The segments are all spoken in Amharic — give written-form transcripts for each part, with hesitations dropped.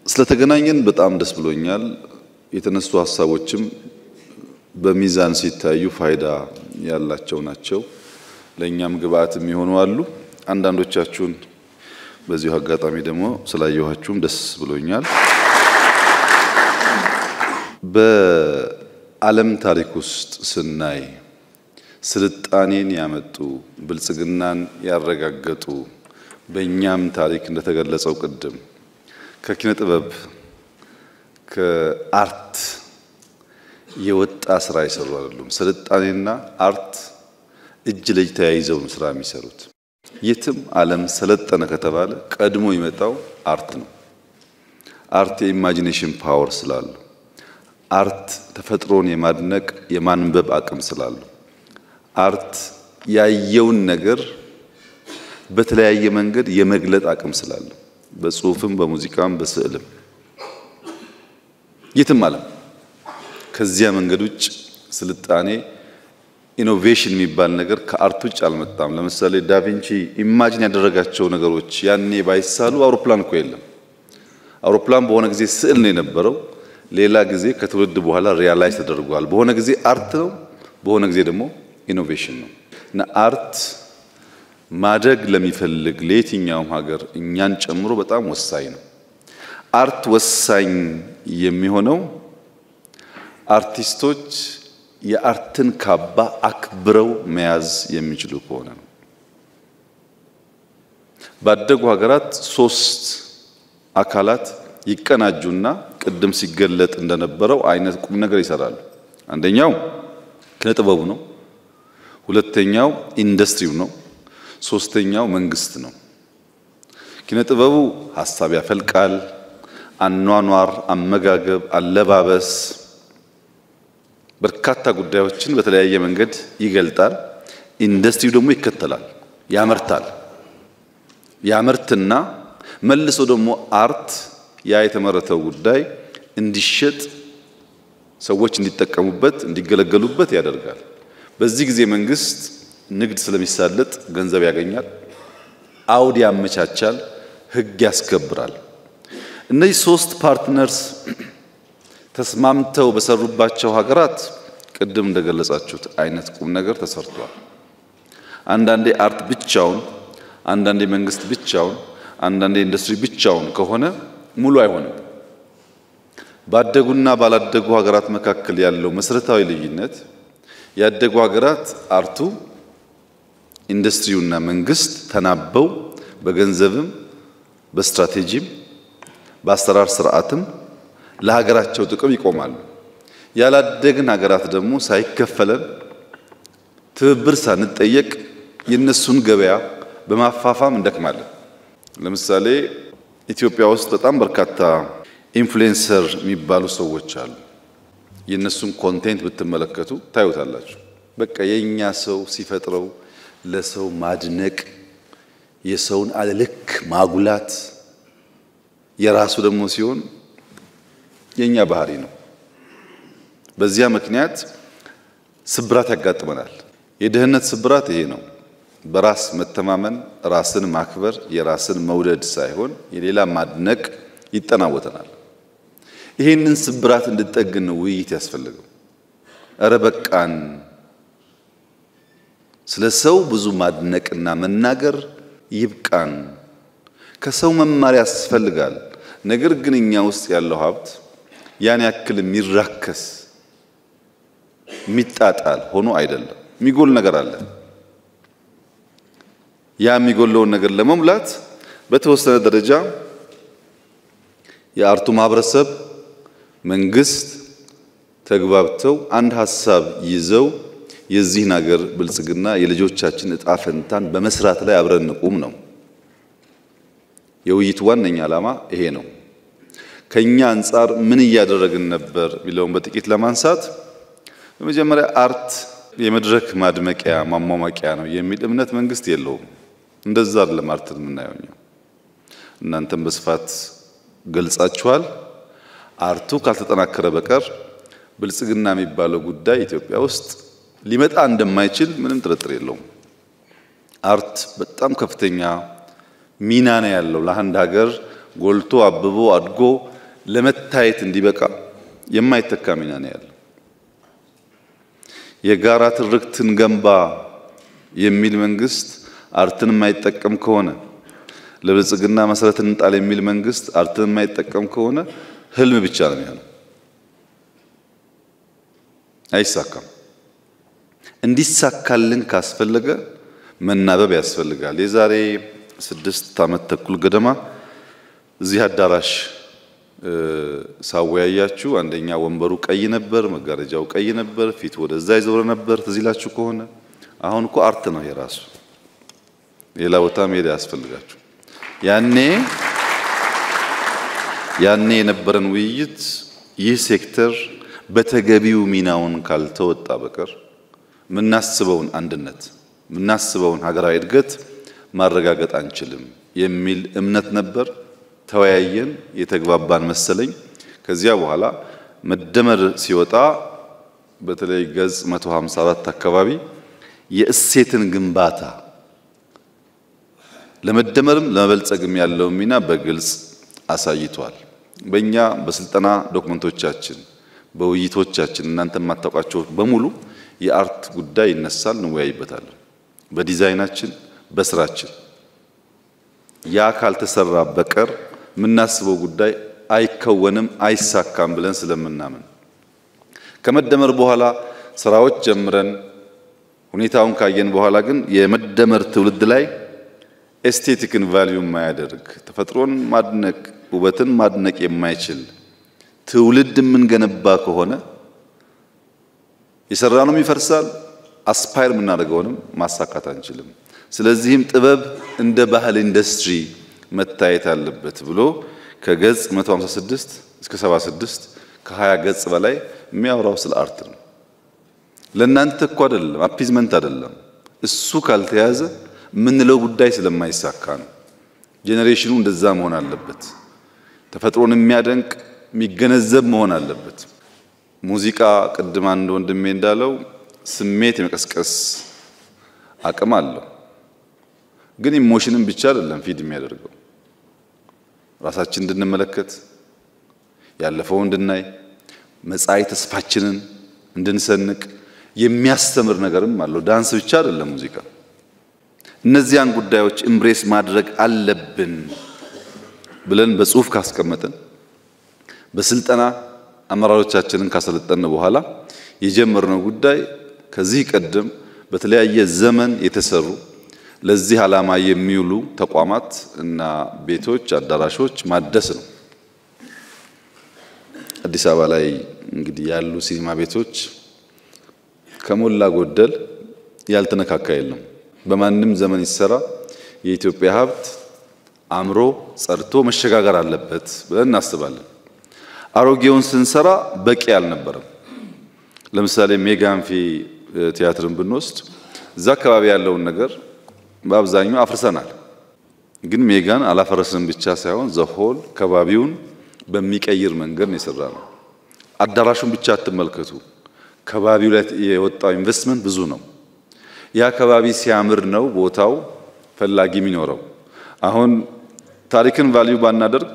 ስለተገናኘን በጣም ደስ ብሎኛል። የተነሱ ሐሳቦችም በሚዛን ሲታዩ ፋይዳ ያላቸው ናቸው። ለኛም ግብአት የሚሆኑ አሉ። አንዳንዶቻችሁን በዚሁ አጋጣሚ ደግሞ ስላየኋችሁም ደስ ብሎኛል። በዓለም ታሪክ ውስጥ ስናይ ስልጣኔን ያመጡ ብልጽግናን ያረጋገጡ በእኛም ታሪክ እንደተገለጸው ቅድም ከኪነ ጥበብ ከአርት የወጣ ስራ ይሰሩ አይደሉም። ስልጣኔና አርት እጅ ለእጅ ተያይዘው ስራ የሚሰሩት። የትም ዓለም ሰለጠነ ከተባለ ቀድሞ ይመጣው አርት ነው። አርት የኢማጂኔሽን ፓወር ስላለው፣ አርት ተፈጥሮን የማድነቅ የማንበብ አቅም ስላለው፣ አርት ያየውን ነገር በተለያየ መንገድ የመግለጥ አቅም ስላለው፣ በጽሁፍም በሙዚቃም በስዕልም የትም ዓለም ከዚያ መንገድ ውጭ ስልጣኔ ኢኖቬሽን የሚባል ነገር ከአርት ውጭ አልመጣም። ለምሳሌ ዳቪንቺ ኢማጂን ያደረጋቸው ነገሮች ያኔ ባይሳሉ አውሮፕላን እኮ የለም። አውሮፕላን በሆነ ጊዜ ስዕል ነው የነበረው፣ ሌላ ጊዜ ከትውልድ በኋላ ሪያላይዝ ተደርጓል። በሆነ ጊዜ አርት ነው፣ በሆነ ጊዜ ደግሞ ኢኖቬሽን ነው። እና አርት ማደግ ለሚፈልግ ለየትኛውም ሀገር እኛን ጨምሮ በጣም ወሳኝ ነው። አርት ወሳኝ የሚሆነው አርቲስቶች የአርትን ካባ አክብረው መያዝ የሚችሉ ከሆነ ነው። ባደጉ ሀገራት ሶስት አካላት ይቀናጁና ቅድም ሲገለጥ እንደነበረው አይነት ቁም ነገር ይሰራሉ። አንደኛው ኪነ ጥበቡ ነው፣ ሁለተኛው ኢንዱስትሪው ነው፣ ሶስተኛው መንግስት ነው። ኪነ ጥበቡ ሐሳብ ያፈልቃል፣ አኗኗር፣ አመጋገብ፣ አለባበስ በርካታ ጉዳዮችን በተለያየ መንገድ ይገልጣል። ኢንዱስትሪው ደግሞ ይከተላል፣ ያመርታል። ያመርትና መልሶ ደግሞ አርት ያ የተመረተው ጉዳይ እንዲሸጥ፣ ሰዎች እንዲጠቀሙበት፣ እንዲገለገሉበት ያደርጋል። በዚህ ጊዜ መንግስት ንግድ ስለሚሳለጥ ገንዘብ ያገኛል፣ አውድ ያመቻቻል፣ ህግ ያስከብራል። እነዚህ ሶስት ፓርትነርስ ተስማምተው በሰሩባቸው ሀገራት ቅድም እንደገለጻችሁት አይነት ቁም ነገር ተሰርቷል። አንዳንዴ አርት ብቻውን፣ አንዳንዴ መንግስት ብቻውን፣ አንዳንዴ ኢንዱስትሪ ብቻውን ከሆነ ሙሉ አይሆንም። ባደጉና ባላደጉ ሀገራት መካከል ያለው መሰረታዊ ልዩነት ያደጉ ሀገራት አርቱ ኢንዱስትሪውና መንግስት ተናበው በገንዘብም በስትራቴጂም በአሰራር ስርዓትም ለሀገራቸው ጥቅም ይቆማሉ። ያላደግን ሀገራት ደግሞ ሳይከፈለን ትብብር ሳንጠየቅ የነሱን ገበያ በማፋፋም እንደክማለን። ለምሳሌ ኢትዮጵያ ውስጥ በጣም በርካታ ኢንፍሉዌንሰር የሚባሉ ሰዎች አሉ። የነሱን ኮንቴንት ብትመለከቱ ታዩታላችሁ። በቃ የኛ ሰው ሲፈጥረው ለሰው ማድነቅ፣ የሰውን አለልክ ማጉላት፣ የራሱ ደግሞ ሲሆን የኛ ባህሪ ነው። በዚያ ምክንያት ስብራት ያጋጥመናል። የደህንነት ስብራት ይሄ ነው። በራስ መተማመን፣ ራስን ማክበር፣ የራስን መውደድ ሳይሆን የሌላ ማድነቅ ይጠናወተናል። ይሄንን ስብራት እንድጠግን ነው ውይይት ያስፈልገው። እረ በቃን፣ ስለ ሰው ብዙ ማድነቅና መናገር ይብቃን። ከሰው መማር ያስፈልጋል። ነገር ግን እኛ ውስጥ ያለው ሀብት ያን ያክል የሚራከስ የሚጣጣል ሆኖ አይደለም። የሚጎል ነገር አለ። ያ የሚጎለውን ነገር ለመሙላት በተወሰነ ደረጃ የአርቱ ማህበረሰብ፣ መንግስት ተግባብተው አንድ ሐሳብ ይዘው የዚህን ሀገር ብልጽግና የልጆቻችን እጣ ፈንታን በመስራት ላይ አብረን እንቁም ነው። የውይይቱ ዋነኛ ዓላማ ይሄ ነው። ከኛ አንፃር ምን እያደረግን ነበር ቢለውን በጥቂት ለማንሳት፣ በመጀመሪያ አርት የመድረክ ማድመቂያ ማሟሟቂያ ነው የሚል እምነት መንግስት የለውም። እንደዛ አይደለም አርትን የምናየው። እናንተም በስፋት ገልጻችኋል። አርቱ ካልተጠናከረ በቀር ብልጽግና የሚባለው ጉዳይ ኢትዮጵያ ውስጥ ሊመጣ እንደማይችል ምንም ጥርጥር የለውም። አርት በጣም ከፍተኛ ሚና ነው ያለው ለአንድ ሀገር ጎልቶ አብቦ አድጎ ለመታየት እንዲበቃ የማይተካ ሚና ነው ያለው። የጋራ ትርክትን ገንባ የሚል መንግስት አርትን የማይጠቀም ከሆነ ለብልጽግና መሰረትን እንጣል የሚል መንግስት አርትን የማይጠቀም ከሆነ ህልም ብቻ ነው የሚሆነው፣ አይሳካም። እንዲሳካልን ካስፈለገ መናበብ ያስፈልጋል። የዛሬ 6 ዓመት ተኩል ገደማ እዚህ አዳራሽ ሳወያያችሁ አንደኛ ወንበሩ ቀይ ነበር፣ መጋረጃው ቀይ ነበር፣ ፊት ወደዛ ይዞር ነበር። ትዝ ይላችሁ ከሆነ አሁን እኮ አርት ነው የራሱ፣ ሌላ ቦታ መሄድ ያስፈልጋችሁ። ያኔ የነበረን ውይይት ይህ ሴክተር በተገቢው ሚናውን ካልተወጣ በቀር ምናስበውን አንድነት ምናስበውን ሀገራዊ እድገት ማረጋገጥ አንችልም የሚል እምነት ነበር። ተወያየን፣ የተግባባን መሰለኝ። ከዚያ በኋላ መደመር ሲወጣ በተለይ ገጽ 154 አካባቢ የእሴትን ግንባታ ለመደመርም ለመበልጸግም ያለው ሚና በግልጽ አሳይቷል። በእኛ በስልጠና ዶክመንቶቻችን በውይይቶቻችን እናንተ ማታውቃቸው በሙሉ የአርት ጉዳይ ይነሳል፣ እንወያይበታለን። በዲዛይናችን በስራችን ያ ካልተሰራ በቀር ምናስበው ጉዳይ አይከወንም አይሳካም ብለን ስለምናምን ከመደመር በኋላ ስራዎች ጀምረን ሁኔታውን ካየን በኋላ ግን የመደመር ትውልድ ላይ ኤስቴቲክን ቫልዩ የማያደርግ ተፈጥሮን ማድነቅ ውበትን ማድነቅ የማይችል ትውልድ የምንገነባ ከሆነ የሰራነው ይፈርሳል፣ አስፓየር የምናደርገውንም ማሳካት አንችልም። ስለዚህም ጥበብ እንደ ባህል ኢንዱስትሪ መታየት አለበት ብሎ ከገጽ 156 እስከ 76 ከ20 ገጽ በላይ የሚያወራው ስለ አርት ነው። ለእናንተ እኮ አይደለም፣ አፒዝመንት አይደለም። እሱ ካልተያዘ ምንለው ጉዳይ ስለማይሳካ ነው። ጄኔሬሽኑ እንደዛ መሆን አለበት። ተፈጥሮን የሚያደንቅ የሚገነዘብ መሆን አለበት። ሙዚቃ ቅድም አንድ ወንድሜ እንዳለው ስሜት የመቀስቀስ አቅም አለው። ግን ኢሞሽንን ብቻ አይደለም ፊድ የሚያደርገው። ራሳችን እንድንመለከት ያለፈውን እንድናይ መጻኢ ተስፋችንን እንድንሰንቅ የሚያስተምር ነገርም አለው። ዳንስ ብቻ አይደለም ሙዚቃ። እነዚያን ጉዳዮች ኤምብሬስ ማድረግ አለብን ብለን በጽሁፍ ካስቀመጥን በስልጠና አመራሮቻችንን ካሰለጠን በኋላ የጀመርነው ጉዳይ ከዚህ ቀደም በተለያየ ዘመን የተሰሩ ለዚህ ዓላማ የሚውሉ ተቋማት እና ቤቶች አዳራሾች ማደስ ነው። አዲስ አበባ ላይ እንግዲህ ያሉ ሲኒማ ቤቶች ከሞላ ጎደል ያልተነካካ የለም። በማንም ዘመን ይሰራ የኢትዮጵያ ሀብት አምሮ ጸርቶ መሸጋገር አለበት ብለን እናስባለን። አሮጌውን ስንሰራ በቂ አልነበረም። ለምሳሌ ሜጋንፊ ቲያትርን ብንወስድ እዛ አካባቢ ያለውን ነገር በአብዛኛው አፍርሰናል። ግን ሜጋን አላፈረስንም ብቻ ሳይሆን ዘሆል ከባቢውን በሚቀይር መንገድ ነው የሰራነው። አዳራሹን ብቻ አትመልከቱ፣ ከባቢው ላይ የወጣው ኢንቨስትመንት ብዙ ነው። ያ ከባቢ ሲያምር ነው ቦታው ፈላጊ የሚኖረው። አሁን ታሪክን ቫልዩ ባናደርግ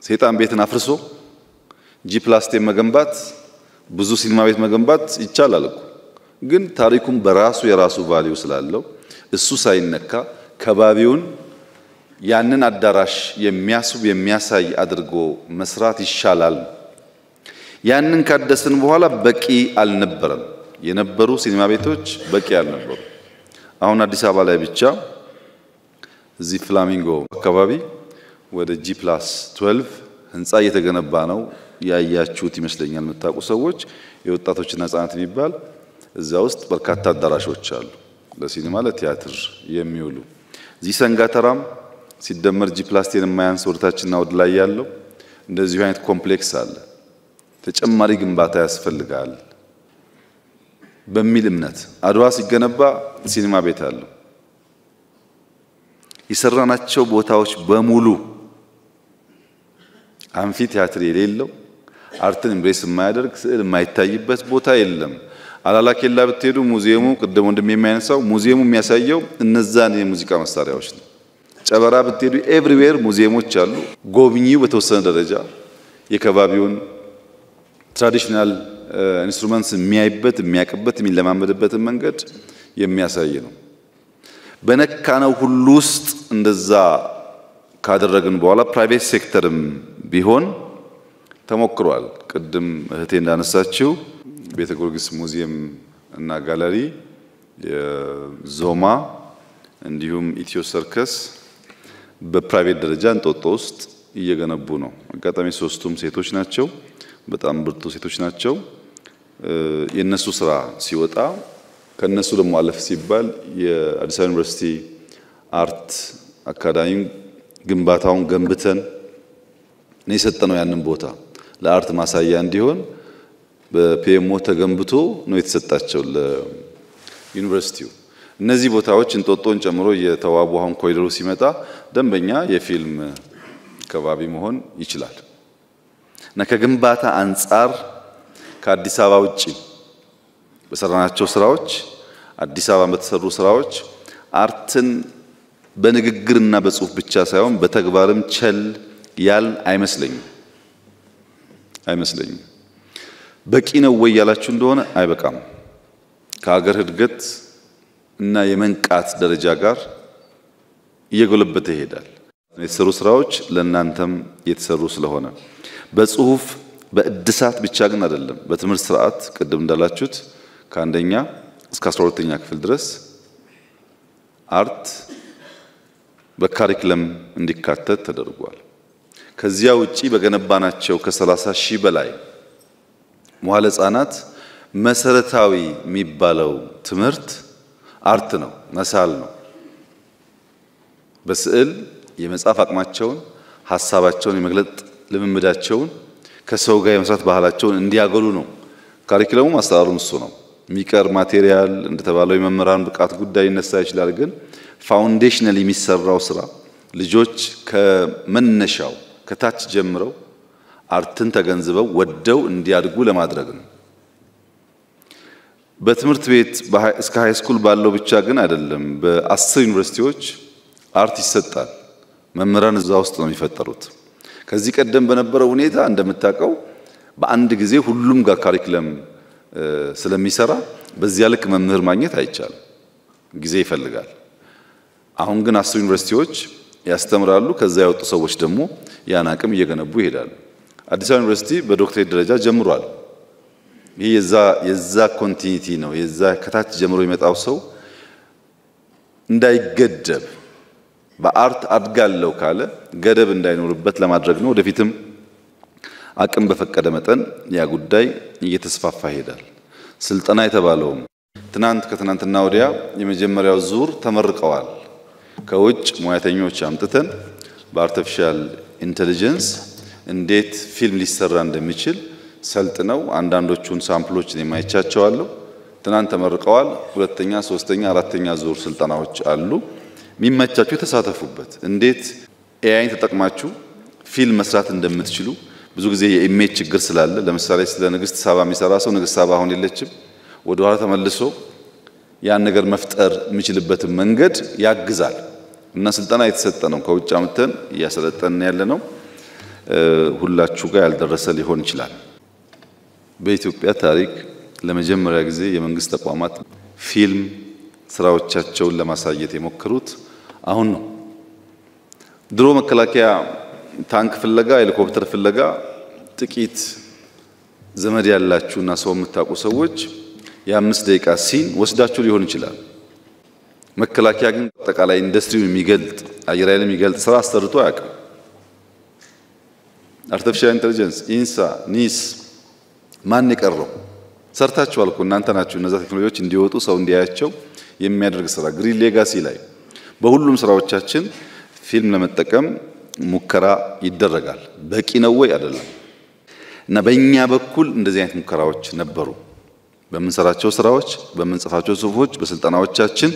ሰይጣን ቤትን አፍርሶ ጂ+10 መገንባት ብዙ ሲኒማ ቤት መገንባት ይቻላል እኮ። ግን ታሪኩም በራሱ የራሱ ቫልዩ ስላለው እሱ ሳይነካ ከባቢውን ያንን አዳራሽ የሚያስብ የሚያሳይ አድርጎ መስራት ይሻላል። ያንን ካደስን በኋላ በቂ አልነበረም። የነበሩ ሲኒማ ቤቶች በቂ አልነበሩ። አሁን አዲስ አበባ ላይ ብቻ እዚህ ፍላሚንጎ አካባቢ ወደ ጂ+12 ህንጻ እየተገነባ ነው። ያያችሁት ይመስለኛል የምታውቁ ሰዎች። የወጣቶችና ህፃናት የሚባል እዛ ውስጥ በርካታ አዳራሾች አሉ ለሲኒማ ለቲያትር የሚውሉ። እዚህ ሰንጋተራም ሲደመር ጂ+10 የማያንስ ወደታችንና ወደ ላይ ያለው እንደዚህ አይነት ኮምፕሌክስ አለ። ተጨማሪ ግንባታ ያስፈልጋል በሚል እምነት አድዋ ሲገነባ ሲኒማ ቤት አለው። የሰራናቸው ቦታዎች በሙሉ አንፊ ቲያትር የሌለው አርትን ኤምብሬስ የማያደርግ ስዕል የማይታይበት ቦታ የለም። አላላኬላ ብትሄዱ ሙዚየሙ ቅድም ወንድም የሚያነሳው ሙዚየሙ የሚያሳየው እነዛን የሙዚቃ መሳሪያዎች ነው። ጨበራ ብትሄዱ ኤቭሪዌር ሙዚየሞች አሉ። ጎብኚው በተወሰነ ደረጃ የከባቢውን ትራዲሽናል ኢንስትሩመንትስ የሚያይበት የሚያቅበት የሚለማመድበትን መንገድ የሚያሳይ ነው። በነካነው ሁሉ ውስጥ እንደዛ ካደረግን በኋላ ፕራይቬት ሴክተርም ቢሆን ተሞክሯል። ቅድም እህቴ እንዳነሳችው ቤተ ጊዮርጊስ ሙዚየም እና ጋለሪ፣ የዞማ እንዲሁም ኢትዮ ሰርከስ በፕራይቬት ደረጃ እንጦጦ ውስጥ እየገነቡ ነው። አጋጣሚ ሶስቱም ሴቶች ናቸው። በጣም ብርቱ ሴቶች ናቸው። የነሱ ስራ ሲወጣ ከነሱ ደግሞ አለፍ ሲባል የአዲስ አበባ ዩኒቨርሲቲ አርት አካዳሚ ግንባታውን ገንብተን ነው የሰጠነው። ያንን ቦታ ለአርት ማሳያ እንዲሆን በፒኤምኦ ተገንብቶ ነው የተሰጣቸው ለዩኒቨርሲቲው። እነዚህ ቦታዎች እንጦጦን ጨምሮ የተዋቡ አሁን ኮሪደሩ ሲመጣ ደንበኛ የፊልም ከባቢ መሆን ይችላል እና ከግንባታ አንጻር ከአዲስ አበባ ውጪ በሰራናቸው ስራዎች አዲስ አበባ በተሰሩ ስራዎች አርትን በንግግርና በጽሁፍ ብቻ ሳይሆን በተግባርም ቸል ያል አይመስለኝም። በቂ ነው ወይ ያላችሁ እንደሆነ አይበቃም። ከሀገር እድገት እና የመንቃት ደረጃ ጋር እየጎለበተ ይሄዳል። የተሰሩ ስራዎች ለእናንተም የተሰሩ ስለሆነ በጽሁፍ በእድሳት ብቻ ግን አይደለም። በትምህርት ስርዓት ቅድም እንዳላችሁት ከአንደኛ እስከ 12ኛ ክፍል ድረስ አርት በካሪክለም እንዲካተት ተደርጓል። ከዚያ ውጪ በገነባናቸው ከ30 ሺህ በላይ መዋዕለ ሕፃናት መሰረታዊ የሚባለው ትምህርት አርት ነው፣ መሳል ነው። በስዕል የመጻፍ አቅማቸውን፣ ሐሳባቸውን የመግለጥ ልምምዳቸውን፣ ከሰው ጋር የመስራት ባህላቸውን እንዲያገሉ ነው። ካሪክለሙ አሰራሩም እሱ ነው። የሚቀር ማቴሪያል እንደተባለው የመምህራን ብቃት ጉዳይ ይነሳ ይችላል። ግን ፋውንዴሽናል የሚሰራው ስራ ልጆች ከመነሻው ከታች ጀምረው አርትን ተገንዝበው ወደው እንዲያድጉ ለማድረግ ነው። በትምህርት ቤት እስከ ሃይ ስኩል ባለው ብቻ ግን አይደለም። በ10 ዩኒቨርሲቲዎች አርት ይሰጣል። መምህራን እዛ ውስጥ ነው የሚፈጠሩት። ከዚህ ቀደም በነበረው ሁኔታ እንደምታውቀው በአንድ ጊዜ ሁሉም ጋር ካሪክለም ስለሚሰራ በዚያ ልክ መምህር ማግኘት አይቻልም፣ ጊዜ ይፈልጋል። አሁን ግን 10 ዩኒቨርሲቲዎች ያስተምራሉ። ከዛ ያወጡ ሰዎች ደግሞ ያን አቅም እየገነቡ ይሄዳሉ። አዲስ አበባ ዩኒቨርሲቲ በዶክትሬት ደረጃ ጀምሯል። ይህ የዛ ኮንቲኒቲ ነው። የዛ ከታች ጀምሮ የመጣው ሰው እንዳይገደብ በአርት አድጋለሁ ካለ ገደብ እንዳይኖርበት ለማድረግ ነው። ወደፊትም አቅም በፈቀደ መጠን ያ ጉዳይ እየተስፋፋ ይሄዳል። ስልጠና የተባለው ከትናንትና ወዲያ የመጀመሪያው ዙር ተመርቀዋል። ከውጭ ሙያተኞች አምጥተን በአርቲፊሻል ኢንተለጀንስ እንዴት ፊልም ሊሰራ እንደሚችል ሰልጥነው አንዳንዶቹን ሳምፕሎችን የማይቻቸዋለሁ ትናንት ተመርቀዋል። ሁለተኛ፣ ሶስተኛ፣ አራተኛ ዙር ስልጠናዎች አሉ። የሚመቻችሁ ተሳተፉበት። እንዴት ኤአይን ተጠቅማችሁ ፊልም መስራት እንደምትችሉ ብዙ ጊዜ የኢሜጅ ችግር ስላለ ለምሳሌ ስለ ንግስት ሳባ የሚሰራ ሰው ንግስት ሳባ አሁን የለችም፣ ወደ ኋላ ተመልሶ ያን ነገር መፍጠር የሚችልበትን መንገድ ያግዛል እና ስልጠና የተሰጠ ነው። ከውጭ አምጥተን እያሰለጠንን ያለ ነው። ሁላችሁ ጋር ያልደረሰ ሊሆን ይችላል። በኢትዮጵያ ታሪክ ለመጀመሪያ ጊዜ የመንግስት ተቋማት ፊልም ስራዎቻቸውን ለማሳየት የሞከሩት አሁን ነው። ድሮ መከላከያ ታንክ ፍለጋ፣ ሄሊኮፕተር ፍለጋ ጥቂት ዘመድ ያላችሁና ሰው የምታውቁ ሰዎች የ5 ደቂቃ ሲን ወስዳችሁ ሊሆን ይችላል። መከላከያ ግን አጠቃላይ ኢንዱስትሪውን የሚገልጥ አየር ኃይል የሚገልጥ ስራ አሰርቶ አያውቅም። አርቲፊሻል ኢንተለጀንስ፣ ኢንሳ፣ ኒስ ማን የቀረው ሰርታችኋል እኮ እናንተ ናችሁ። እነዛ ቴክኖሎጂዎች እንዲወጡ ሰው እንዲያያቸው የሚያደርግ ስራ ግሪን ሌጋሲ ላይ በሁሉም ስራዎቻችን ፊልም ለመጠቀም ሙከራ ይደረጋል። በቂ ነው ወይ አይደለም? እና በእኛ በኩል እንደዚህ አይነት ሙከራዎች ነበሩ። በምንሰራቸው ስራዎች፣ በምንጽፋቸው ጽሁፎች፣ በስልጠናዎቻችን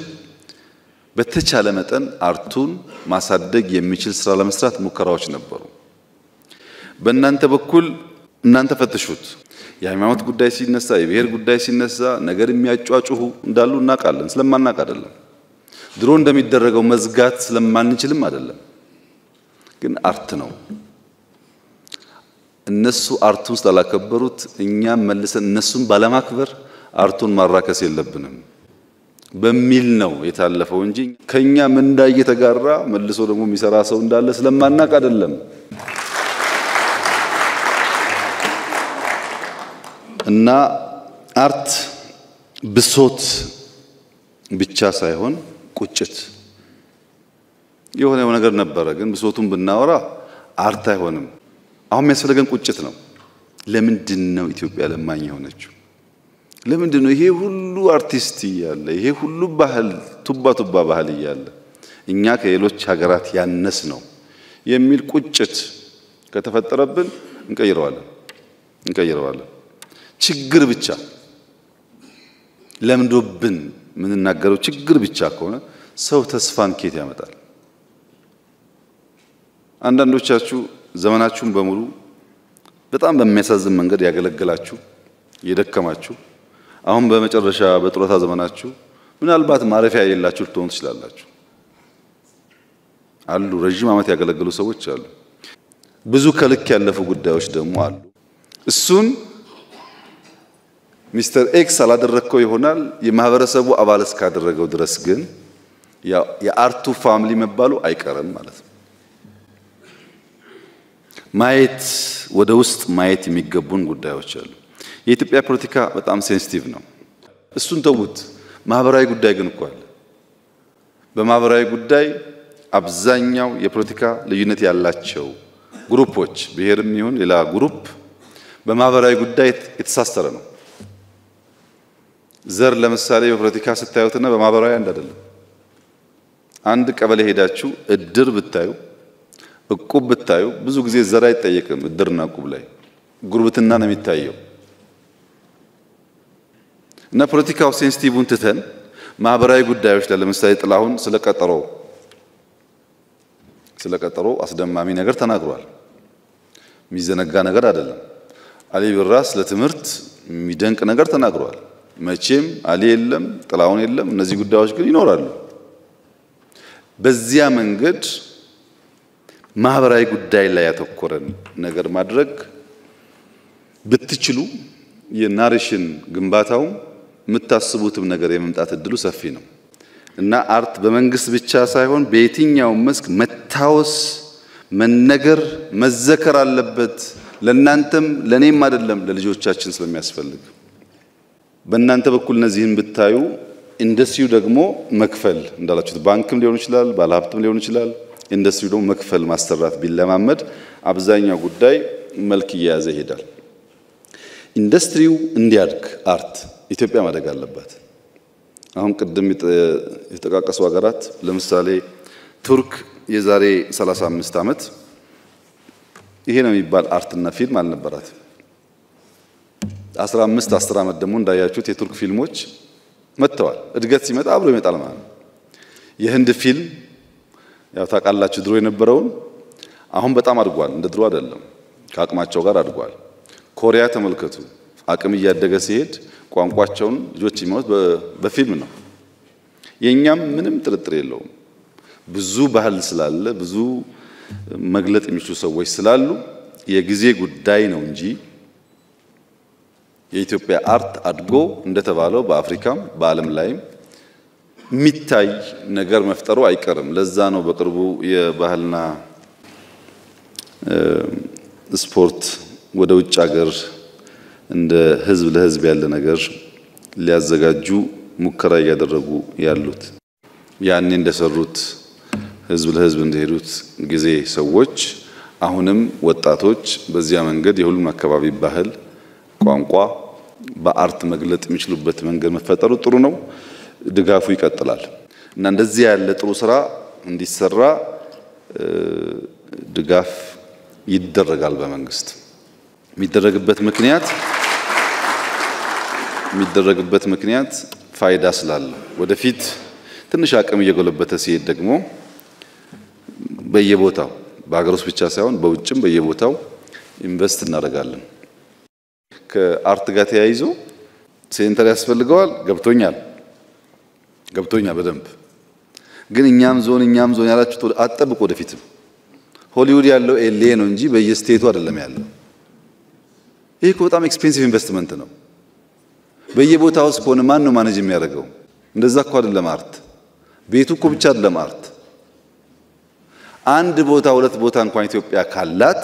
በተቻለ መጠን አርቱን ማሳደግ የሚችል ስራ ለመስራት ሙከራዎች ነበሩ። በእናንተ በኩል እናንተ ፈትሹት። የሃይማኖት ጉዳይ ሲነሳ፣ የብሔር ጉዳይ ሲነሳ ነገር የሚያጫጩሁ እንዳሉ እናውቃለን። ስለማናውቅ አይደለም። ድሮ እንደሚደረገው መዝጋት ስለማንችልም አይደለም፣ ግን አርት ነው። እነሱ አርቱን ስላላከበሩት እኛም መልሰን እነሱን ባለማክበር አርቱን ማራከስ የለብንም በሚል ነው የታለፈው እንጂ ከኛ ምንዳ እየተጋራ መልሶ ደግሞ የሚሰራ ሰው እንዳለ ስለማናቅ አይደለም። እና አርት ብሶት ብቻ ሳይሆን ቁጭት የሆነ ነገር ነበረ፣ ግን ብሶቱን ብናወራ አርት አይሆንም። አሁን የሚያስፈልገን ቁጭት ነው። ለምንድን ነው ኢትዮጵያ ለማኝ የሆነችው? ለምንድን ነው ይሄ ሁሉ አርቲስት እያለ ይሄ ሁሉ ባህል ቱባ ባህል እያለ እኛ ከሌሎች ሀገራት ያነስ ነው የሚል ቁጭት ከተፈጠረብን እንቀይረዋለን። ችግር ብቻ ለምንዶብን ምንናገረው ችግር ብቻ ከሆነ ሰው ተስፋን ከየት ያመጣል? አንዳንዶቻችሁ ዘመናችሁን በሙሉ በጣም በሚያሳዝን መንገድ ያገለገላችሁ የደከማችሁ አሁን በመጨረሻ በጡረታ ዘመናችሁ ምናልባት ማረፊያ የሌላችሁ ልትሆኑ ትችላላችሁ። አሉ ረጅም ዓመት ያገለገሉ ሰዎች አሉ። ብዙ ከልክ ያለፉ ጉዳዮች ደግሞ አሉ። እሱን ሚስተር ኤክስ አላደረከው ይሆናል የማህበረሰቡ አባል እስካደረገው ድረስ ግን የአርቱ ፋሚሊ መባሉ አይቀርም ማለት ነው። ማየት ወደ ውስጥ ማየት የሚገቡን ጉዳዮች አሉ። የኢትዮጵያ ፖለቲካ በጣም ሴንሲቲቭ ነው። እሱን ተውት። ማህበራዊ ጉዳይ ግን እኮ አለ። በማህበራዊ ጉዳይ አብዛኛው የፖለቲካ ልዩነት ያላቸው ግሩፖች ብሔርም ይሁን ሌላ ግሩፕ በማህበራዊ ጉዳይ የተሳሰረ ነው። ዘር ለምሳሌ በፖለቲካ ስታዩትና በማህበራዊ አንድ አይደለም። አንድ ቀበሌ ሄዳችሁ እድር ብታዩ እቁብ ብታዩ ብዙ ጊዜ ዘር አይጠየቅም። እድርና እቁብ ላይ ጉርብትና ነው የሚታየው። እና ፖለቲካው ሴንሲቲቭን ትተን ማህበራዊ ጉዳዮች ላይ ለምሳሌ ጥላሁን ስለቀጠሮ አስደማሚ ነገር ተናግሯል። የሚዘነጋ ነገር አይደለም። አሊ ብራ ስለ ትምህርት የሚደንቅ ነገር ተናግሯል። መቼም አሊ የለም ጥላሁን የለም፣ እነዚህ ጉዳዮች ግን ይኖራሉ። በዚያ መንገድ ማህበራዊ ጉዳይ ላይ ያተኮረን ነገር ማድረግ ብትችሉ የናሬሽን ግንባታው የምታስቡትም ነገር የመምጣት እድሉ ሰፊ ነው። እና አርት በመንግስት ብቻ ሳይሆን በየትኛው መስክ መታወስ፣ መነገር፣ መዘከር አለበት። ለናንተም ለኔም አይደለም ለልጆቻችን ስለሚያስፈልግ በእናንተ በኩል እነዚህን ብታዩ ኢንዱስትሪው ደግሞ መክፈል እንዳላችሁት ባንክም ሊሆን ይችላል፣ ባለሀብትም ሊሆን ይችላል። ኢንዱስትሪው ደግሞ መክፈል ማስተራት ቢለማመድ አብዛኛው ጉዳይ መልክ እየያዘ ይሄዳል። ኢንዱስትሪው እንዲያድግ አርት ኢትዮጵያ ማደግ አለባት። አሁን ቅድም የተጠቃቀሱ ሀገራት ለምሳሌ ቱርክ የዛሬ 35 ዓመት ይሄ ነው የሚባል አርትና ፊልም አልነበራት። 10 ዓመት ደግሞ እንዳያችሁት የቱርክ ፊልሞች መጥተዋል። እድገት ሲመጣ አብሮ ይመጣል ማለት ነው። የህንድ ፊልም ያው ታውቃላችሁ ድሮ የነበረውን አሁን በጣም አድጓል። እንደ ድሮ አይደለም፣ ከአቅማቸው ጋር አድጓል። ኮሪያ ተመልከቱ፣ አቅም እያደገ ሲሄድ ቋንቋቸውን ልጆች የሚያዩት በፊልም ነው። የኛም ምንም ጥርጥር የለውም። ብዙ ባህል ስላለ ብዙ መግለጥ የሚችሉ ሰዎች ስላሉ የጊዜ ጉዳይ ነው እንጂ የኢትዮጵያ አርት አድጎ እንደተባለው በአፍሪካም በዓለም ላይም የሚታይ ነገር መፍጠሩ አይቀርም። ለዛ ነው በቅርቡ የባህልና ስፖርት ወደ ውጭ ሀገር እንደ ህዝብ ለህዝብ ያለ ነገር ሊያዘጋጁ ሙከራ እያደረጉ ያሉት። ያኔ እንደሰሩት ህዝብ ለህዝብ እንደሄዱት ጊዜ ሰዎች አሁንም ወጣቶች በዚያ መንገድ የሁሉም አካባቢ ባህል፣ ቋንቋ በአርት መግለጥ የሚችሉበት መንገድ መፈጠሩ ጥሩ ነው። ድጋፉ ይቀጥላል እና እንደዚህ ያለ ጥሩ ስራ እንዲሰራ ድጋፍ ይደረጋል በመንግስት። የሚደረግበት ምክንያት ፋይዳ ስላለ ወደፊት ትንሽ አቅም እየጎለበተ ሲሄድ ደግሞ በየቦታው በአገር ውስጥ ብቻ ሳይሆን በውጭም በየቦታው ኢንቨስት እናደርጋለን። ከአርት ጋር ተያይዞ ሴንተር ያስፈልገዋል። ገብቶኛል በደንብ ግን እኛም ዞን ያላችሁ አጠብቁ ወደፊትም ሆሊውድ ያለው ኤልኤ ነው እንጂ በየስቴቱ አይደለም ያለው ይሄ እኮ በጣም ኤክስፔንሲቭ ኢንቨስትመንት ነው በየቦታው ስኮን ማን ነው ማኔጅ የሚያደርገው እንደዛ እኮ አይደለም አርት ቤቱ እኮ ብቻ አይደለም አርት አንድ ቦታ ሁለት ቦታ እንኳን ኢትዮጵያ ካላት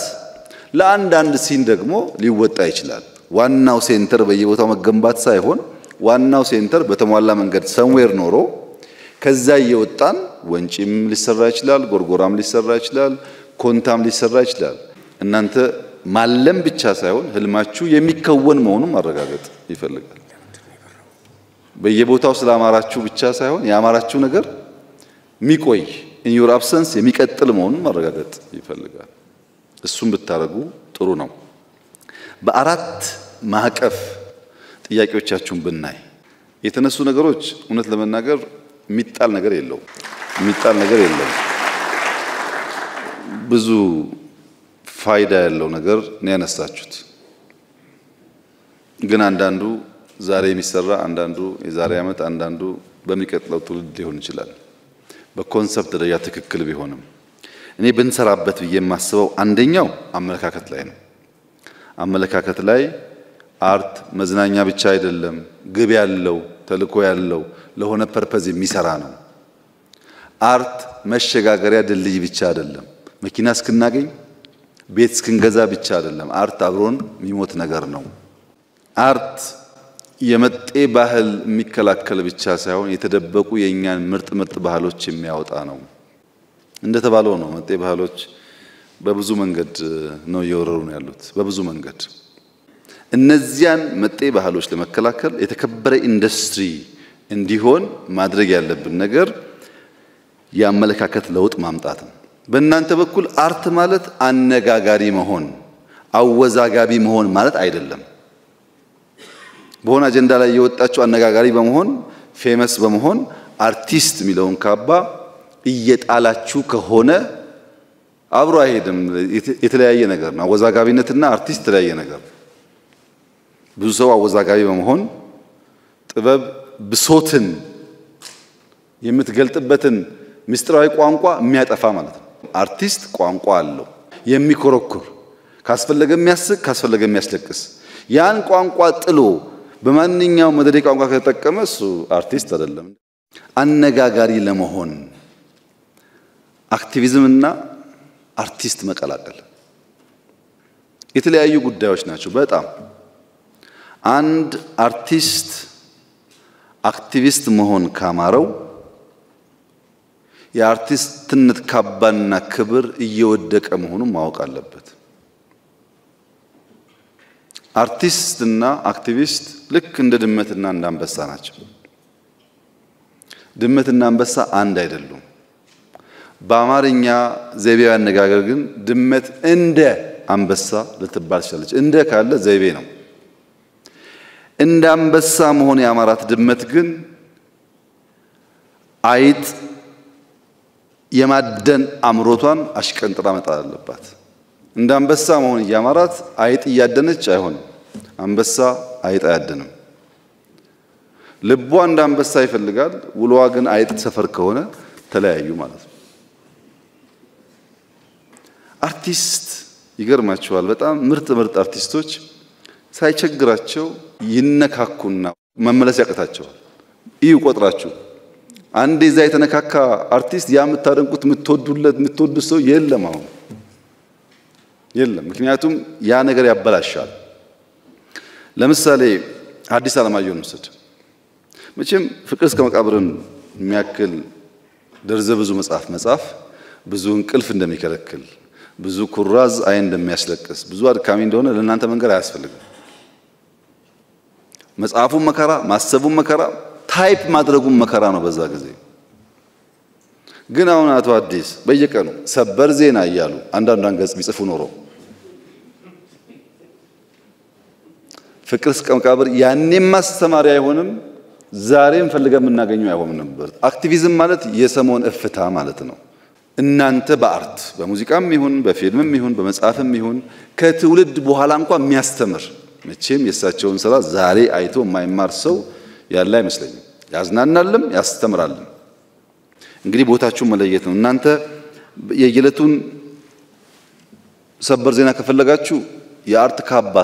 ለአንድ ሲን ደግሞ ሊወጣ ይችላል ዋናው ሴንተር በየቦታው መገንባት ሳይሆን ዋናው ሴንተር በተሟላ መንገድ ሰምዌር ኖሮ ከዛ እየወጣን ወንጪም ሊሰራ ይችላል ጎርጎራም ሊሰራ ይችላል ኮንታም ሊሰራ ይችላል እናንተ ማለም ብቻ ሳይሆን ህልማችሁ የሚከወን መሆኑን ማረጋገጥ ይፈልጋል በየቦታው ስለአማራችሁ ብቻ ሳይሆን ያማራችሁ ነገር ሚቆይ in your absence የሚቀጥል መሆኑን ማረጋገጥ ይፈልጋል እሱም ብታረጉ ጥሩ ነው በአራት ማዕቀፍ ጥያቄዎቻችሁን ብናይ የተነሱ ነገሮች እውነት ለመናገር የሚጣል ነገር የለው ብዙ ፋይዳ ያለው ነገር ነው ያነሳችሁት ግን አንዳንዱ ዛሬ የሚሰራ አንዳንዱ የዛሬ ዓመት አንዳንዱ በሚቀጥለው ትውልድ ሊሆን ይችላል በኮንሰፕት ደረጃ ትክክል ቢሆንም እኔ ብንሰራበት በየማስበው አንደኛው አመለካከት ላይ ነው አመለካከት ላይ አርት መዝናኛ ብቻ አይደለም ግብ ያለው ተልኮ ያለው ለሆነ ፐርፐዝ የሚሰራ ነው አርት መሸጋገሪያ ድልድይ ብቻ አይደለም መኪና እስክናገኝ ቤት እስክንገዛ ብቻ አይደለም አርት አብሮን የሚሞት ነገር ነው አርት የመጤ ባህል የሚከላከል ብቻ ሳይሆን የተደበቁ የኛን ምርጥ ባህሎች የሚያወጣ ነው እንደተባለው ነው መጤ ባህሎች በብዙ መንገድ ነው እየወረሩ ነው ያሉት በብዙ መንገድ እነዚያን መጤ ባህሎች ለመከላከል የተከበረ ኢንዱስትሪ እንዲሆን ማድረግ ያለብን ነገር ያመለካከት ለውጥ ማምጣት ነው በእናንተ በኩል አርት ማለት አነጋጋሪ መሆን አወዛጋቢ መሆን ማለት አይደለም በሆነ አጀንዳ ላይ የወጣችሁ አነጋጋሪ በመሆን ፌመስ በመሆን አርቲስት ሚለውን ካባ እየጣላችሁ ከሆነ አብሮ አይሄድም የተለያየ ነገር ነው አወዛጋቢነትና አርቲስት የተለያየ ነገር ብዙ ሰው አወዛጋቢ በመሆን ጥበብ ብሶትን የምትገልጥበትን ምስጢራዊ ቋንቋ የሚያጠፋ ማለት ነው አርቲስት ቋንቋ አለው የሚኮረኩር ካስፈለገ የሚያስቅ ካስፈለገ የሚያስለቅስ ያን ቋንቋ ጥሎ በማንኛውም መደዴ ቋንቋ ከተጠቀመ እሱ አርቲስት አይደለም አነጋጋሪ ለመሆን አክቲቪዝምና አርቲስት መቀላቀል የተለያዩ ጉዳዮች ናቸው በጣም አንድ አርቲስት አክቲቪስት መሆን ካማረው የአርቲስትነት ካባና ክብር እየወደቀ መሆኑን ማወቅ አለበት አርቲስትና አክቲቪስት ልክ እንደ ድመትና እንደ አንበሳ ናቸው ድመትና አንበሳ አንድ አይደሉም በአማርኛ ዘይቤያዊ አነጋገር ግን ድመት እንደ አንበሳ ልትባል ትችላለች እንደ ካለ ዘይቤ ነው እንደ አንበሳ መሆን ያማራት ድመት ግን አይጥ የማደን አምሮቷን አሽቀንጥራ መጣል አለባት እንደ አንበሳ መሆን ያማራት አይጥ ያደነች አይሆንም አንበሳ አይጥ አያደንም ልቧ እንደ አንበሳ ይፈልጋል ውሏ ግን አይጥ ሰፈር ከሆነ ተለያዩ ማለት ነው አርቲስት ይገርማቸዋል በጣም ምርጥ አርቲስቶች ሳይቸግራቸው ይነካኩና መመለስ ያቀታቸዋል እዩ ቆጥራችሁ አንዴ እዛ የተነካካ አርቲስት ያምታደንቁት የምትወዱት ሰው የለም አሁን የለም ምክንያቱም ያ ነገር ያበላሻል ለምሳሌ ሐዲስ ዓለማየሁ እንውሰድ መቼም ፍቅር እስከ መቃብርን የሚያክል ደርዘ ብዙ መጽሐፍ ብዙ እንቅልፍ እንደሚከለክል ብዙ ኩራዝ አይን እንደሚያስለቅስ ብዙ አድካሚ እንደሆነ ለእናንተ መንገር አያስፈልግም መጽሐፉን መከራ ማሰቡን መከራ ታይፕ ማድረጉን መከራ ነው በዛ ጊዜ ግን አሁን አቶ አዲስ በየቀኑ ሰበር ዜና እያሉ አንዳንድ ገጽ ቢጽፉ ኖሮ ፍቅር እስከ መቃብር ያኔም ማስተማሪያ አይሆንም ዛሬም ፈልገን የምናገኘው አይሆንም ነበር አክቲቪዝም ማለት የሰሞን እፍታ ማለት ነው እናንተ በአርት በሙዚቃም ይሁን በፊልምም ይሁን በመጽሐፍም ይሁን ከትውልድ በኋላ እንኳን የሚያስተምር መቼም የሳቸውን ስራ ዛሬ አይቶ የማይማር ሰው ያለ አይመስለኝም ያዝናናልም ያስተምራልም እንግዲህ ቦታችሁን መለየት ነው። እናንተ የየለቱን ሰበር ዜና ከፈለጋችሁ የአርት ካባ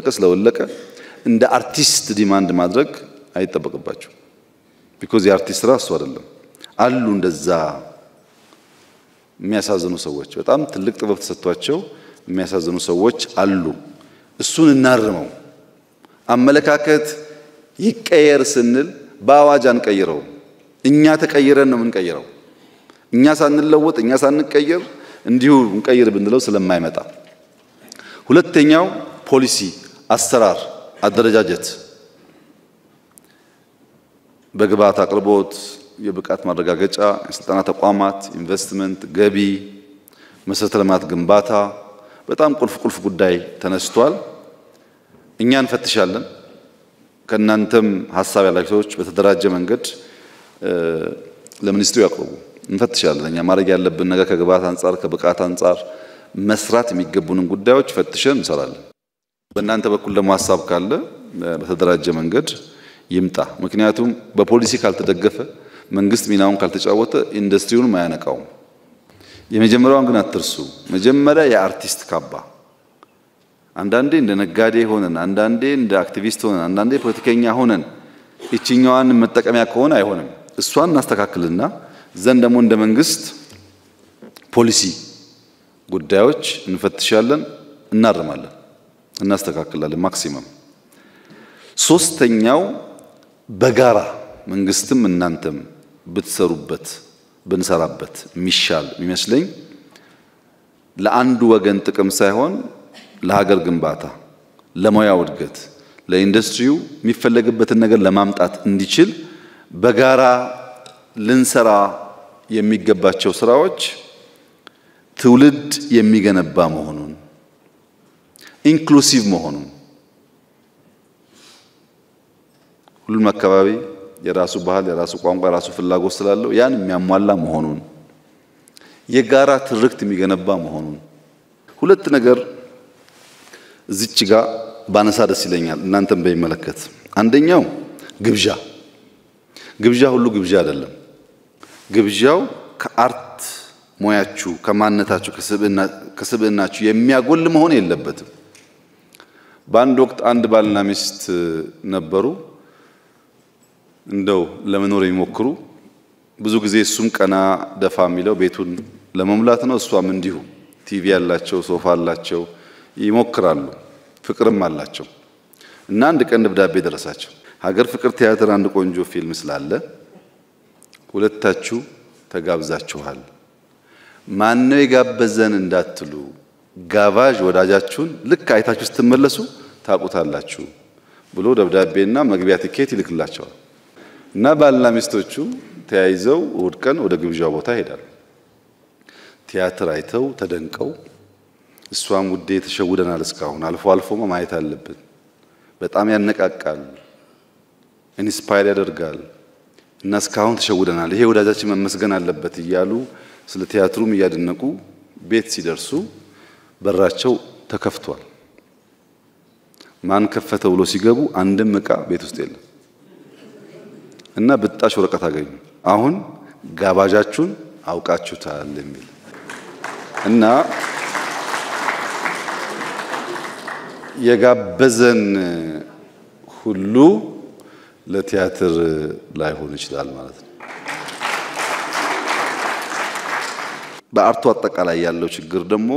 ስለወለቀ እንደ አርቲስት ዲማንድ ማድረግ አይጠበቅባችሁ። ቢኮዝ የአርቲስት ስራ እሱ አይደለም። አሉ እንደዛ የሚያሳዝኑ ሰዎች፣ በጣም ትልቅ ጥበብ ተሰጥቷቸው የሚያሳዝኑ ሰዎች አሉ። እሱን እናርመው። አመለካከት ይቀየር ስንል በአዋጅ አንቀይረው። እኛ ተቀይረን ነው የምንቀይረው። እኛ ሳንለወጥ እኛ ሳንቀየር እንዲሁ እንቀይር ብንለው ስለማይመጣ። ሁለተኛው ፖሊሲ፣ አሰራር፣ አደረጃጀት፣ በግብዓት አቅርቦት፣ የብቃት ማረጋገጫ፣ የስልጠና ተቋማት፣ ኢንቨስትመንት፣ ገቢ፣ መሰረተ ልማት ግንባታ በጣም ቁልፍ ጉዳይ ተነስቷል። እኛ እንፈትሻለን። ከናንተም ሐሳብ ያላችሁ ሰዎች በተደራጀ መንገድ ለሚኒስትሩ ያቀርቡ። እንፈትሻለን። እኛ ማድረግ ያለብን ነገር ከግብዓት አንፃር ከብቃት አንፃር መስራት የሚገቡንን ጉዳዮች ፈትሸን እንሰራለን። በእናንተ በኩል ደግሞ ሐሳብ ካለ በተደራጀ መንገድ ይምጣ። ምክንያቱም በፖሊሲ ካልተደገፈ መንግስት ሚናውን ካልተጫወተ ኢንዱስትሪውን ማያነቃው። የመጀመሪያውን ግን አትርሱ። መጀመሪያ የአርቲስት ካባ፣ አንዳንዴ እንደ ነጋዴ ሆነን፣ አንዳንዴ እንደ አክቲቪስት ሆነን፣ አንዳንዴ ፖለቲከኛ ሆነን እቺኛዋን መጠቀሚያ ከሆነ አይሆንም። እሷን እናስተካክልና ዘንድ ደግሞ እንደ መንግስት ፖሊሲ ጉዳዮች እንፈትሻለን፣ እናርማለን፣ እናስተካክላለን ማክሲመም። ሶስተኛው በጋራ መንግስትም እናንተም ብትሰሩበት ብንሰራበት የሚሻል የሚመስለኝ ለአንዱ ወገን ጥቅም ሳይሆን ለሀገር ግንባታ፣ ለሙያው እድገት፣ ለኢንዱስትሪው የሚፈለግበትን ነገር ለማምጣት እንዲችል በጋራ ልንሰራ የሚገባቸው ስራዎች ትውልድ የሚገነባ መሆኑን፣ ኢንክሉሲቭ መሆኑን፣ ሁሉም አካባቢ የራሱ ባህል፣ የራሱ ቋንቋ፣ የራሱ ፍላጎት ስላለው ያን የሚያሟላ መሆኑን፣ የጋራ ትርክት የሚገነባ መሆኑን። ሁለት ነገር እዚች ጋር ባነሳ ደስ ይለኛል እናንተም በሚመለከት። አንደኛው ግብዣ ሁሉ ግብዣ አይደለም። ግብዣው ከአርት ሙያችሁ ከማንነታችሁ ከስብዕናችሁ የሚያጎል መሆን የለበትም። በአንድ ወቅት አንድ ባልና ሚስት ነበሩ። እንደው ለመኖር የሚሞክሩ ብዙ ጊዜ እሱም ቀና ደፋ የሚለው ቤቱን ለመሙላት ነው፣ እሷም እንዲሁ ቲቪ ያላቸው ሶፋ አላቸው ይሞክራሉ፣ ፍቅርም አላቸው። እና አንድ ቀን ደብዳቤ ደረሳቸው። ሀገር ፍቅር ቲያትር አንድ ቆንጆ ፊልም ስላለ ሁለታችሁ ተጋብዛችኋል። ማን ነው የጋበዘን እንዳትሉ ጋባዥ ወዳጃችሁን ልክ አይታችሁ ስትመለሱ ታውቁታላችሁ ብሎ ደብዳቤና መግቢያ ቲኬት ይልክላቸዋል። እና ባልና ሚስቶቹ ተያይዘው እሁድ ቀን ወደ ግብዣው ቦታ ይሄዳሉ። ቲያትር አይተው ተደንቀው እሷም ውዴ ተሸውደናል፣ እስካሁን አልፎ አልፎ ማየት አለብን፣ በጣም ያነቃቃል፣ ኢንስፓየር ያደርጋል እና እስካሁን ተሸውደናል፣ ይሄ ወዳጃችን መመስገን አለበት እያሉ ስለ ቲያትሩም እያደነቁ ቤት ሲደርሱ በራቸው ተከፍቷል። ማን ከፈተው ብሎ ሲገቡ አንድም ዕቃ ቤት ውስጥ የለም እና ብጣሽ ወረቀት አገኙ። አሁን ጋባዣችሁን አውቃችሁታል የሚል እና የጋበዘን ሁሉ ለቲያትር ላይሆን ይችላል ማለት ነው። በአርቱ አጠቃላይ ያለው ችግር ደግሞ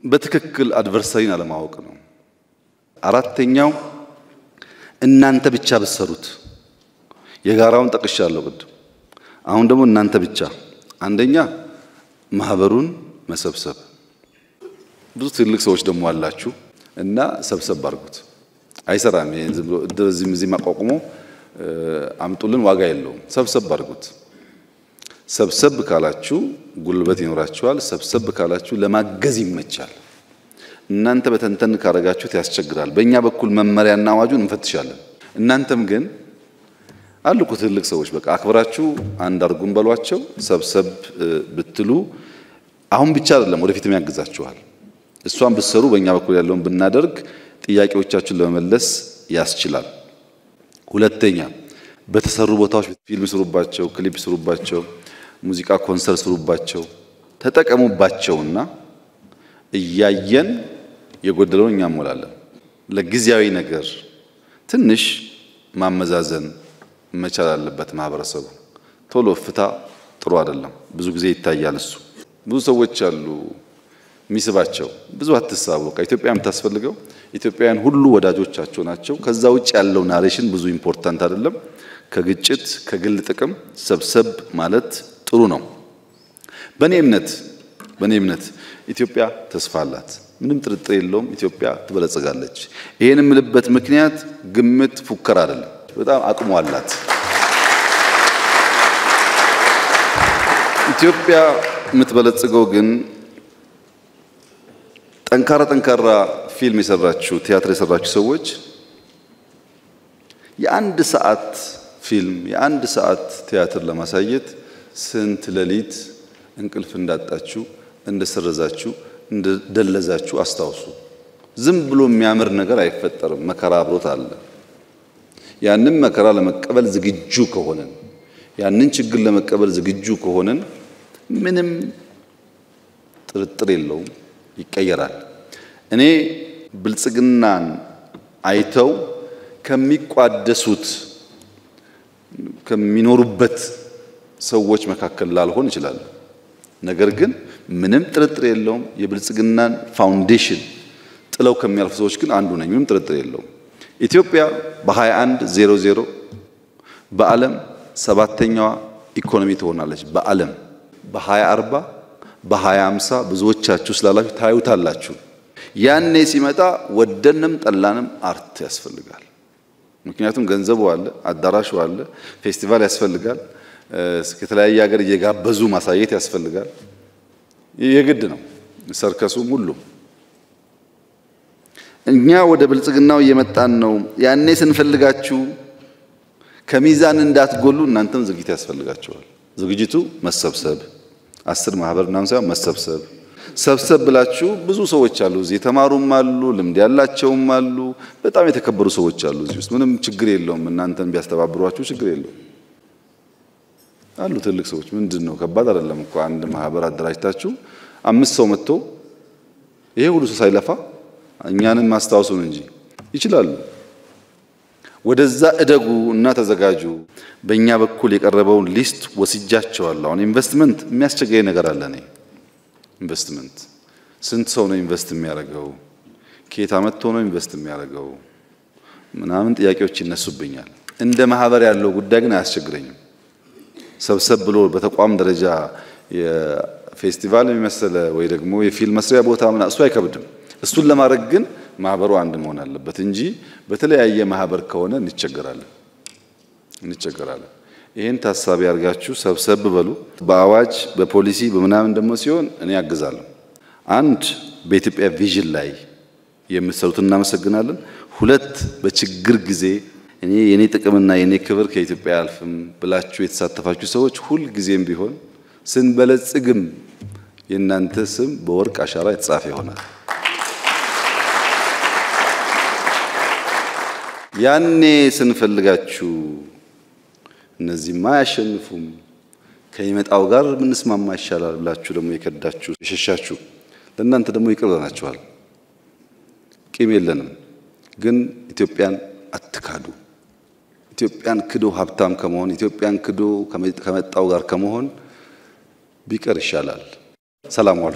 በትክክል አድቨርሰሪን አለማወቅ ነው። አራተኛው እናንተ ብቻ ብትሰሩት፣ የጋራውን ጠቅሻለሁ ቅድም። አሁን ደግሞ እናንተ ብቻ፣ አንደኛ ማህበሩን መሰብሰብ። ብዙ ትልቅ ሰዎች ደግሞ አላችሁ እና ሰብሰብ አድርጉት። አይሰራም። ይሄን ዝም ብሎ እዚህ ማቋቁሞ አምጡልን ዋጋ የለውም። ሰብሰብ አድርጉት። ሰብሰብ ካላችሁ ጉልበት ይኖራችኋል። ሰብሰብ ካላችሁ ለማገዝ ይመቻል። እናንተ በተንተን ካረጋችሁት ያስቸግራል። በእኛ በኩል መመሪያና አዋጁን እንፈትሻለን። እናንተም ግን አልኩ ትልቅ ሰዎች በቃ አክብራችሁ አንድ አርጉን በሏቸው። ሰብሰብ ብትሉ አሁን ብቻ አይደለም ወደፊትም ያግዛችኋል። እሷን ብትሰሩ በእኛ በኩል ያለውን ብናደርግ ጥያቄዎቻችሁን ለመመለስ ያስችላል። ሁለተኛ በተሰሩ ቦታዎች ፊልም ስሩባቸው፣ ክሊፕ ስሩባቸው፣ ሙዚቃ ኮንሰርት ስሩባቸው፣ ተጠቀሙባቸውና እያየን የጎደለውን እኛ ሞላለን። ለጊዜያዊ ነገር ትንሽ ማመዛዘን መቻል አለበት ማህበረሰቡ። ቶሎ ፍታ ጥሩ አይደለም። ብዙ ጊዜ ይታያል እሱ። ብዙ ሰዎች አሉ ሚስባቸው ብዙ አትሳቡ። ኢትዮጵያ የምታስፈልገው ኢትዮጵያውያን ሁሉ ወዳጆቻቸው ናቸው። ከዛ ውጭ ያለው ናሬሽን ብዙ ኢምፖርታንት አይደለም። ከግጭት ከግል ጥቅም ሰብሰብ ማለት ጥሩ ነው። በኔ እምነት ኢትዮጵያ ተስፋ አላት። ምንም ጥርጥር የለውም። ኢትዮጵያ ትበለጽጋለች። ይሄን የምልበት ምክንያት ግምት ፉከራ አይደለም። በጣም አቅሙ አላት። ኢትዮጵያ የምትበለጽገው ግን ጠንካራ ፊልም የሰራችሁ ቲያትር የሰራችሁ ሰዎች የአንድ ሰዓት ፊልም የአንድ ሰዓት ቲያትር ለማሳየት ስንት ሌሊት እንቅልፍ እንዳጣችሁ እንደሰረዛችሁ እንደደለዛችሁ አስታውሱ። ዝም ብሎ የሚያምር ነገር አይፈጠርም። መከራ አብሮት አለ። ያንን መከራ ለመቀበል ዝግጁ ከሆነን ያንን ችግር ለመቀበል ዝግጁ ከሆነን ምንም ጥርጥር የለውም ይቀየራል። እኔ ብልጽግናን አይተው ከሚቋደሱት ከሚኖሩበት ሰዎች መካከል ላልሆን ይችላል። ነገር ግን ምንም ጥርጥር የለውም የብልጽግናን ፋውንዴሽን ጥለው ከሚያልፉ ሰዎች ግን አንዱ ነኝ። ምንም ጥርጥር የለውም። ኢትዮጵያ በ2100 በዓለም ሰባተኛዋ ኢኮኖሚ ትሆናለች። በዓለም በ2040 በ2050 ብዙዎቻችሁ ስላላችሁ ታዩታላችሁ። ያኔ ሲመጣ ወደንም ጠላንም አርት ያስፈልጋል። ምክንያቱም ገንዘቡ አለ፣ አዳራሹ አለ፣ ፌስቲቫል ያስፈልጋል፣ ከተለያየ ሀገር እየጋበዙ ማሳየት ያስፈልጋል። የግድ ነው። ሰርከሱም ሁሉም እኛ ወደ ብልጽግናው እየመጣን ነው። ያኔ ስንፈልጋችሁ ከሚዛን እንዳትጎሉ እናንተም ዝግጅት ያስፈልጋችኋል። ዝግጅቱ መሰብሰብ 10 ማህበርና ሳይሆን ሰብሰብ ብላችሁ ብዙ ሰዎች አሉ እዚህ የተማሩም አሉ ልምድ ያላቸውም አሉ በጣም የተከበሩ ሰዎች አሉ እዚህ ውስጥ ምንም ችግር የለውም። እናንተን ቢያስተባብሯችሁ ችግር የለውም አሉ ትልቅ ሰዎች። ምንድነው ከባድ አይደለም እኮ አንድ ማህበር አደራጅታችሁ 5 ሰው መጥቶ ይሄ ሁሉ ሰው ሳይለፋ እኛንን ማስተዋወሱን እንጂ ይችላሉ። ወደዛ እደጉ እና ተዘጋጁ። በእኛ በኩል የቀረበውን ሊስት ወስጃቸዋለሁ። አሁን ኢንቨስትመንት የሚያስቸግረኝ ነገር አለ። እኔ ኢንቨስትመንት ስንት ሰው ነው ኢንቨስት የሚያደርገው? ከየት አመጥቶ ነው ኢንቨስት የሚያደርገው? ምናምን ጥያቄዎች ይነሱብኛል። እንደ ማህበር ያለው ጉዳይ ግን አያስቸግረኝም። ሰብሰብ ብሎ በተቋም ደረጃ የፌስቲቫል የሚመስለ ወይ ደግሞ የፊልም መስሪያ ቦታ ምናምን እሱ አይከብድም። እሱን ለማድረግ ግን ማህበሩ አንድ መሆን አለበት እንጂ በተለያየ ማህበር ከሆነ እንቸገራለን። ይሄን ታሳቢ አድርጋችሁ ሰብሰብ በሉ። በአዋጅ በፖሊሲ በመናምን ደግሞ ሲሆን እኔ ያግዛለሁ። አንድ በኢትዮጵያ ቪዥን ላይ የምትሰሩት እናመሰግናለን። ሁለት በችግር ጊዜ እኔ የኔ ጥቅምና የኔ ክብር ከኢትዮጵያ አልፍም ብላችሁ የተሳተፋችሁ ሰዎች ሁሉ ጊዜም ቢሆን ስንበለጽግም የእናንተ ስም በወርቅ አሻራ የተጻፈ ይሆናል። ያኔ ስንፈልጋችሁ እነዚህማ አያሸንፉም ከይመጣው ጋር ምንስማማ ይሻላል ብላችሁ ደግሞ የከዳችሁ የሸሻችሁ ለእናንተ ደግሞ ይቅርበናችኋል። ቂም የለንም። ግን ኢትዮጵያን አትካዱ። ኢትዮጵያን ክዶ ሀብታም ከመሆን ኢትዮጵያን ክዶ ከመጣው ጋር ከመሆን ቢቀር ይሻላል። ሰላም ዋሉ።